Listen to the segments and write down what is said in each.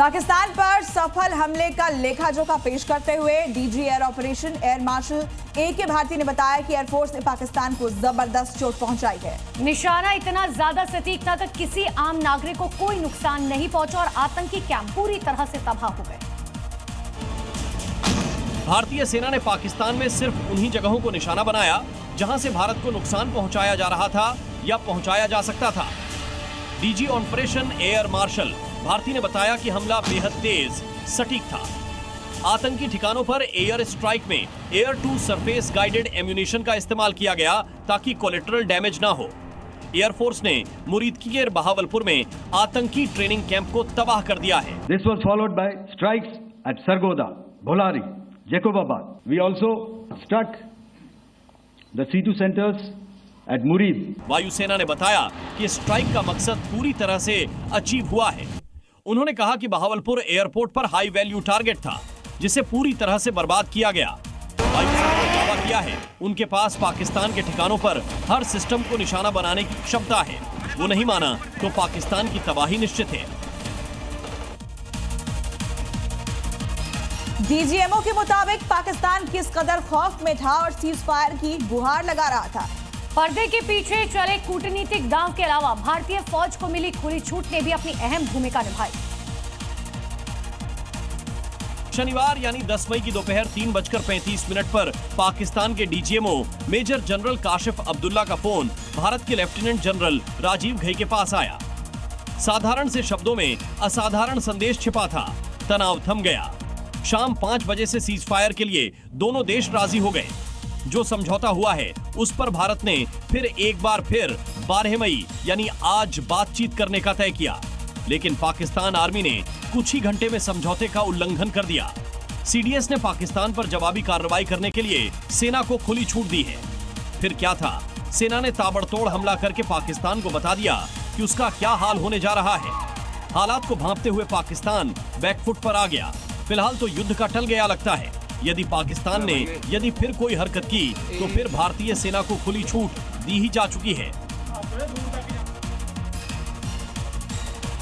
पाकिस्तान पर सफल हमले का लेखा-जोखा पेश करते हुए DG air operation air marshal A K. Bharti ने बताया कि एयरफोर्स ने पाकिस्तान को जबरदस्त चोट पहुंचाई है। निशाना इतना ज्यादा सटीक था कि किसी आम नागरिक को कोई नुकसान नहीं पहुंचा और आतंकी कैंप पूरी तरह से तबाह हो गए। भारतीय सेना ने पाकिस्तान में सिर्फ उन्हीं जगहों को निशाना बनाया जहां से भारत को नुकसान पहुंचाया जा रहा था या पहुंचाया जा सकता था। DG operation air marshal Bharti ने बताया कि हमला बेहद तेज सटीक था। आतंकी ठिकानों पर एयर स्ट्राइक में air to surface guided ammunition का इस्तेमाल किया गया ताकि कोलेटरल डैमेज ना हो। एयरफोर्स ने मुरीदकी के बहावलपुर में आतंकी ट्रेनिंग कैंप को तबाह कर दिया है। This was followed by strikes at Sargodha, Bholari, Jacobabad. We also struck the C2 centers at Murid. वायुसेना ने बताया कि स्ट्राइक का मकसद पूरी तरह से अचीव हुआ है। उन्होंने कहा कि बहावलपुर एयरपोर्ट पर हाई वैल्यू टारगेट था जिसे पूरी तरह से बर्बाद किया गया। वायुसेना ने दावा किया है उनके पास पाकिस्तान के ठिकानों पर हर सिस्टम को निशाना बनाने की क्षमता है। वो नहीं माना तो पाकिस्तान की तबाही निश्चित है। डीजीएमओ के मुताबिक पाकिस्तान किस कदर खौफ में था और सीज फायर की गुहार लगा रहा था। पर्दे के पीछे चले कूटनीतिक दांव के अलावा भारतीय फौज को मिली खुली छूट ने भी अपनी अहम भूमिका निभाई। शनिवार यानी 10 मई की दोपहर 3:35 पर पाकिस्तान के DGMO major general Kashif Abdullah का फोन भारत के लेफ्टिनेंट जनरल राजीव घई के पास आया। साधारण से शब्दों में असाधारण संदेश छिपा था। तनाव थम गया। शाम 5 बजे से सीज फायर के लिए दोनों देश राजी हो गए। जो समझौता हुआ है उस पर भारत ने फिर एक बार 12 मई यानी आज बातचीत करने का तय किया, लेकिन पाकिस्तान आर्मी ने कुछ ही घंटे में समझौते का उल्लंघन कर दिया। सीडीएस ने पाकिस्तान पर जवाबी कार्रवाई करने के लिए सेना को खुली छूट दी है। फिर क्या था? सेना ने ताबड़तोड़ हमला करके पाकिस्तान को बता दिया कि उसका क्या हाल होने जा रहा है। हालात को भांपते हुए पाकिस्तान बैकफुट पर आ गया। फिलहाल तो युद्ध का टल गया लगता है। यदि पाकिस्तान ने फिर कोई हरकत की तो फिर भारतीय सेना को खुली छूट दी ही जा चुकी है।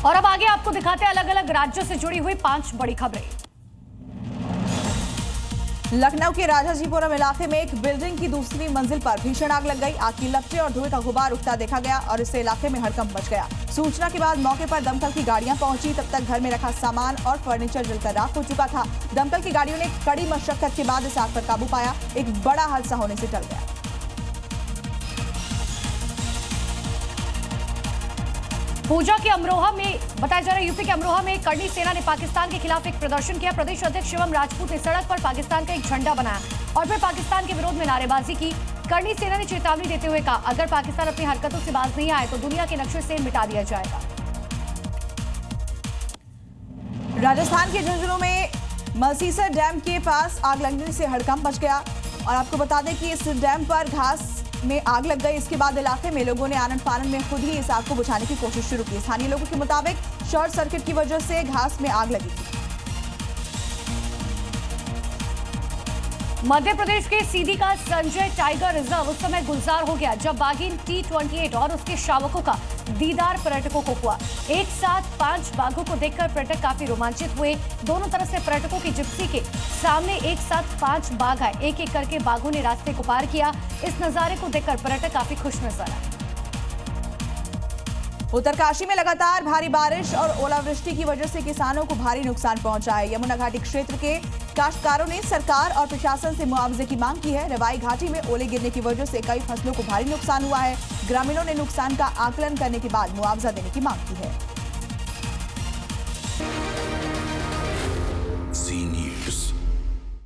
और अब आगे आपको दिखाते हैं अलग अलग राज्यों से जुड़ी हुई 5 बड़ी खबरें। लखनऊ के राजाजीपुरम इलाके में एक बिल्डिंग की दूसरी मंजिल पर भीषण आग लग गई। आग की लपटें और धुएं का गुबार उठता देखा गया और इससे इलाके में हड़कंप मच गया। सूचना के बाद मौके पर दमकल की गाड़ियां पहुंची। तब तक घर में रखा सामान और फर्नीचर जलकर राख हो चुका था। दमकल की गाड़ियों ने कड़ी मशक्कत के बाद इस आग पर काबू पाया। एक बड़ा हादसा होने से टल गया। पूजा के अमरोहा में बताया जा रहा है यूपी के अमरोहा में करनी सेना ने पाकिस्तान के खिलाफ एक प्रदर्शन किया। प्रदेश अध्यक्ष शिवम राजपूत ने सड़क पर पाकिस्तान का एक झंडा बनाया और फिर पाकिस्तान के विरोध में नारेबाजी की। करनी सेना ने चेतावनी देते हुए कहा, अगर पाकिस्तान अपनी हरकतों से बाज नहीं आए तो दुनिया के नक्शे से मिटा दिया जाएगा। राजस्थान के झुंझुनू में मलसीसर डैम के पास आग लगने से हड़कंप मच गया और आपको बता दें कि इस डैम पर घास में आग लग गई। इसके बाद इलाके में लोगों ने आनन फानन में खुद ही इस आग को बुझाने की कोशिश शुरू की। स्थानीय लोगों के मुताबिक शॉर्ट सर्किट की वजह से घास में आग लगी थी। मध्य प्रदेश के सीधी का संजय टाइगर रिजर्व उस समय गुलजार हो गया जब बाघिन T28 और उसके शावकों का दीदार पर्यटकों को हुआ। एक साथ 5 बाघों को देखकर पर्यटक काफी रोमांचित हुए। दोनों तरफ से पर्यटकों की जिप्सी के सामने एक साथ 5 बाघ आए। एक एक करके बाघों ने रास्ते को पार किया। इस नजारे को देखकर पर्यटक काफी खुश नजर आए। उत्तरकाशी में लगातार भारी बारिश और ओलावृष्टि की वजह से किसानों को भारी नुकसान पहुंचा है। यमुना घाटी क्षेत्र के काश्तकारों ने सरकार और प्रशासन से मुआवजे की मांग की है। रवाई घाटी में ओले गिरने की वजह से कई फसलों को भारी नुकसान हुआ है। ग्रामीणों ने नुकसान का आकलन करने के बाद मुआवजा देने की मांग की है।